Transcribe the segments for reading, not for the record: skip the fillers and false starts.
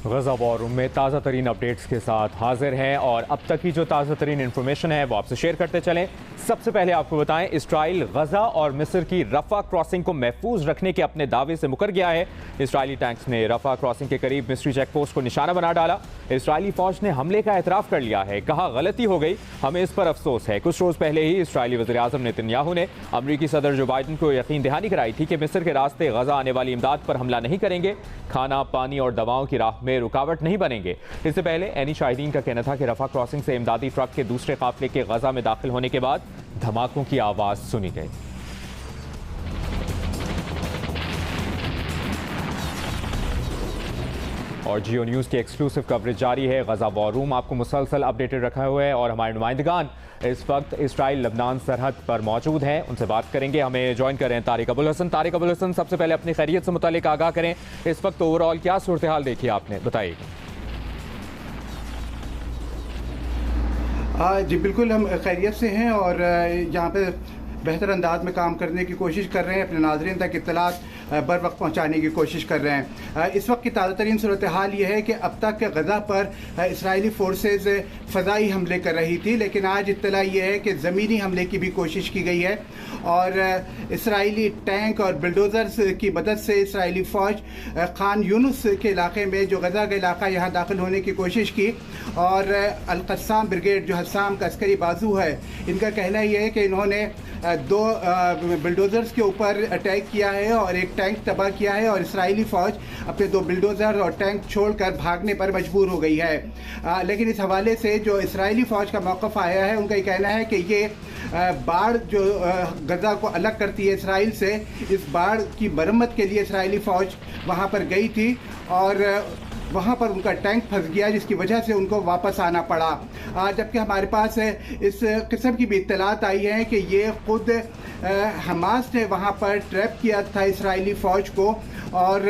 गजा war room में ताज़ा तरीन अपडेट्स के साथ हाजिर हैं और अब तक की जो ताज़ा तरीन इन्फॉर्मेशन है वो आपसे शेयर करते चलें। सबसे पहले आपको बताएं, इसराइल गजा और मिस्र की रफा क्रॉसिंग को महफूज रखने के अपने दावे से मुकर गया है। इसराइली टैंक्स ने रफा क्रॉसिंग के करीब मिस्री चेक पोस्ट को निशाना बना डाला। इसराइली फौज ने हमले का एतराफ़ कर लिया है, कहा गलती हो गई, हमें इस पर अफसोस है। कुछ रोज़ पहले ही इसराइली वज़ीर-ए-आज़म नेतन्याहू ने अमरीकी सदर जो बाइडन को यकीन दहानी कराई थी कि मिस्र के रास्ते गजा आने वाली इमदाद पर हमला नहीं करेंगे, खाना पानी और दवाओं की राह में रुकावट नहीं बनेंगे। इससे पहले एनी शाहिदीन का कहना था कि रफा क्रॉसिंग से इमदादी ट्रक के दूसरे काफिले के गजा में दाखिल होने के बाद धमाकों की आवाज सुनी गई। और जियो न्यूज़ की एक्सक्लूसिव कवरेज जारी है। गजा वॉर रूम आपको मुसलसल अपडेटेड रखा हुआ है और हमारे नुमाइंदगान इस वक्त इसराइल लबनान सरहद पर मौजूद हैं, उनसे बात करेंगे। हमें ज्वाइन कर रहे हैं तारिक अबुल हसन। तारिक अबुल हसन, सबसे पहले अपनी खैरियत से मुतालिक आगाह करें। इस वक्त ओवरऑल क्या सूरत हाल देखी आपने, बताइएगा। जी बिल्कुल, हम खैरियत से हैं और यहाँ पे बेहतर अंदाज में काम करने की कोशिश कर रहे हैं, अपने नाज़रीन तक इत्तलात बर वक्त पहुँचाने की कोशिश कर रहे हैं। इस वक्त की ताज़ा तरीन सूरत हाल ये है कि अब तक गजा पर इसराइली फोर्सेस फ़ज़ाई हमले कर रही थी, लेकिन आज इत्तला ये है कि ज़मीनी हमले की भी कोशिश की गई है और इसराइली टैंक और बुलडोज़र्स की मदद से इसराइली फ़ौज खान यूनुस के इलाके में, जो गजा का इलाका, यहाँ दाखिल होने की कोशिश की। और अल-क़स्साम ब्रिगेड, जो हस्साम का अस्करी बाजू है, इनका कहना यह है कि इन्होंने दो बुलडोज़र्स के ऊपर अटैक किया है और एक टैंक तबाह किया है और इसराइली फ़ौज अपने दो बुलडोज़र और टैंक छोड़कर भागने पर मजबूर हो गई है। लेकिन इस हवाले से जो इसराइली फ़ौज का मौक़िफ़ आया है, उनका ये कहना है कि ये बाढ़ जो गजा को अलग करती है इसराइल से, इस बाढ़ की मरम्मत के लिए इसराइली फ़ौज वहाँ पर गई थी और वहाँ पर उनका टैंक फंस गया, जिसकी वजह से उनको वापस आना पड़ा। जबकि हमारे पास इस किस्म की भी इत्तलात आई हैं कि ये ख़ुद हमास ने वहाँ पर ट्रैप किया था इसराइली फ़ौज को और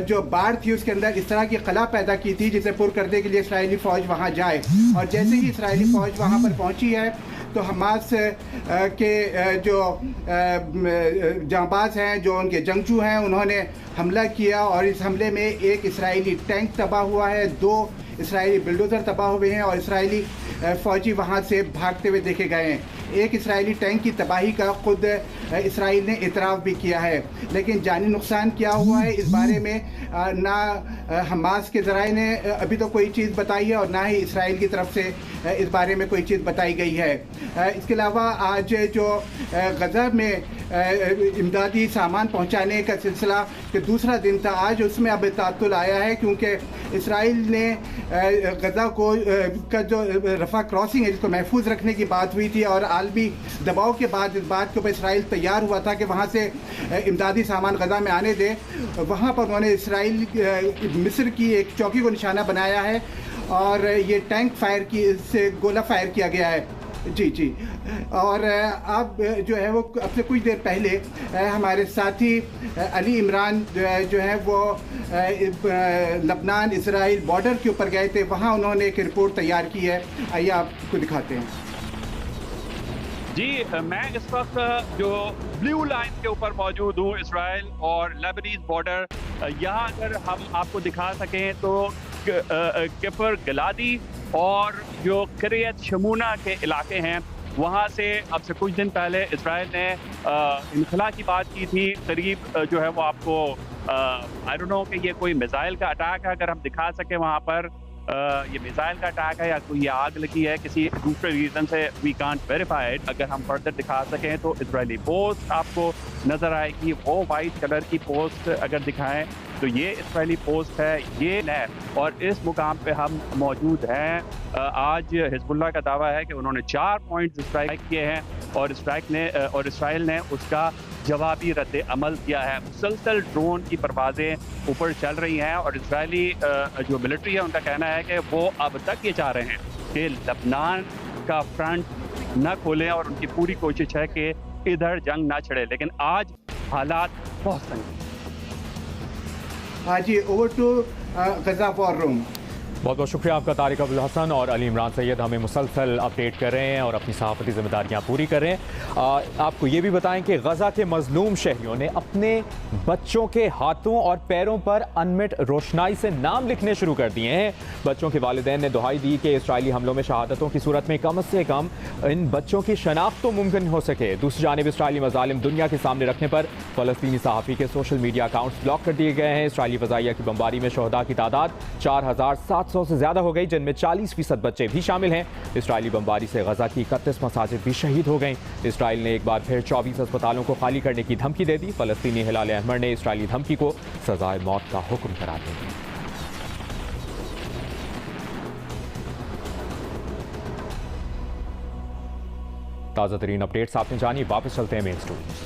जो बाढ़ थी उसके अंदर इस तरह की खला पैदा की थी जिसे पुर करने के लिए इसराइली फ़ौज वहाँ जाए। और जैसे ही इसराइली फ़ौज वहाँ पर पहुँची है तो हमास के जो जांबाज हैं, जो उनके जंगजू हैं, उन्होंने हमला किया और इस हमले में एक इसराइली टैंक तबाह हुआ है, दो इसराइली बुलडोज़र तबाह हुए हैं और इसराइली फ़ौजी वहाँ से भागते हुए देखे गए हैं। एक इसराइली टैंक की तबाही का खुद इसराइल ने इतराफ़ भी किया है, लेकिन जानी नुकसान क्या हुआ है इस बारे में ना हमास के ज़राए ने अभी तो कोई चीज़ बताई है और ना ही इसराइल की तरफ से इस बारे में कोई चीज़ बताई गई है। इसके अलावा आज जो गजा में इमदादी सामान पहुंचाने का सिलसिला के दूसरा दिन था, आज उसमें अब तातुल आया है क्योंकि इसराइल ने गजा को का जो रफा क्रॉसिंग है जिसको महफूज रखने की बात हुई थी और आलमी दबाव के बाद इस बात के ऊपर इसराइल तैयार हुआ था कि वहाँ से इमदादी सामान गजा में आने दे। वहाँ पर उन्होंने इसराइल मिस्र की एक चौकी को निशाना बनाया है और ये टैंक फायर की से गोला फायर किया गया है। जी और अब जो है वो अब से कुछ देर पहले हमारे साथी अली इमरान जो है वो लबनान इसराइल बॉर्डर के ऊपर गए थे, वहाँ उन्होंने एक रिपोर्ट तैयार की है, आइए आपको दिखाते हैं। जी, मैं इस वक्त जो ब्लू लाइन के ऊपर मौजूद हूँ, इसराइल और लेबनीज बॉर्डर। यहाँ अगर हम आपको दिखा सकें तो किफर गलादी और जो करियत शमूना के इलाके हैं, वहाँ से अब से कुछ दिन पहले इसराइल ने इनखला की बात की थी। करीब जो है वो आपको आई डोंट नो कि ये कोई मिसाइल का अटैक है, अगर हम दिखा सके वहाँ पर ये मिसाइल का अटैक है या कोई ये आग लगी है किसी दूसरे रीज़न से, वी कांट वेरीफाई इट। अगर हम फर्दर दिखा सकें तो इसराइली पोस्ट आपको नज़र आएगी, वो वाइट कलर की पोस्ट अगर दिखाएं तो ये इसराइली पोस्ट है, ये है। और इस मुकाम पे हम मौजूद हैं। आज हिजबुल्लाह का दावा है कि उन्होंने 4 पॉइंट्स स्ट्राइक किए हैं और इसराइल ने उसका जवाबी रद्द अमल किया है। मुसलसल ड्रोन की परवाज़ें ऊपर चल रही हैं और इसराइली जो मिलिट्री है उनका कहना है कि वो अब तक ये चाह रहे हैं कि लबनान का फ्रंट न खोलें और उनकी पूरी कोशिश है कि इधर जंग ना छिड़े, लेकिन आज हालात बहुत तंग हैं। हाँ जी, over to Gaza war room. बहुत बहुत शुक्रिया आपका तारिक अब्दुल हसन और अली इमरान सैयद हमें मुसलसल अपडेट कर रहे हैं और अपनी सहाफ़ती जिम्मेदारियां पूरी कर रहे हैं। आपको ये भी बताएं कि गजा के मजलूम शहरियों ने अपने बच्चों के हाथों और पैरों पर अनमिट रोशनाई से नाम लिखने शुरू कर दिए हैं। बच्चों के वालिदैन ने दुहाई दी कि इसराइली हमलों में शहादतों की सूरत में कम से कम इन बच्चों की शनाख्त तो मुमकिन हो सके। दूसरी जानिब इसराइली मजालिम दुनिया के सामने रखने पर फ़लस्तीनी सहाफ़ी के सोशल मीडिया अकाउंट्स ब्लॉक कर दिए गए हैं। इसराइली फ़ज़ाइया की बमबारी में शहदा की तादाद 4700 से ज़्यादा हो गई, जिनमें 40% बच्चे भी शामिल हैं। इसराइली बमबारी से गजा की 31 मसाजिद भी शहीद हो गई। इसराइल ने एक बार फिर 24 अस्पतालों को खाली करने की धमकी दे दी। फ़लस्तीनी हिलाल अहमर ने इसराइली धमकी को सजाए मौत का हुक्म करार दिया। ताज़ा तरीन अपडेट्स आपने जानी, वापस चलते हैं मेन स्टोरी।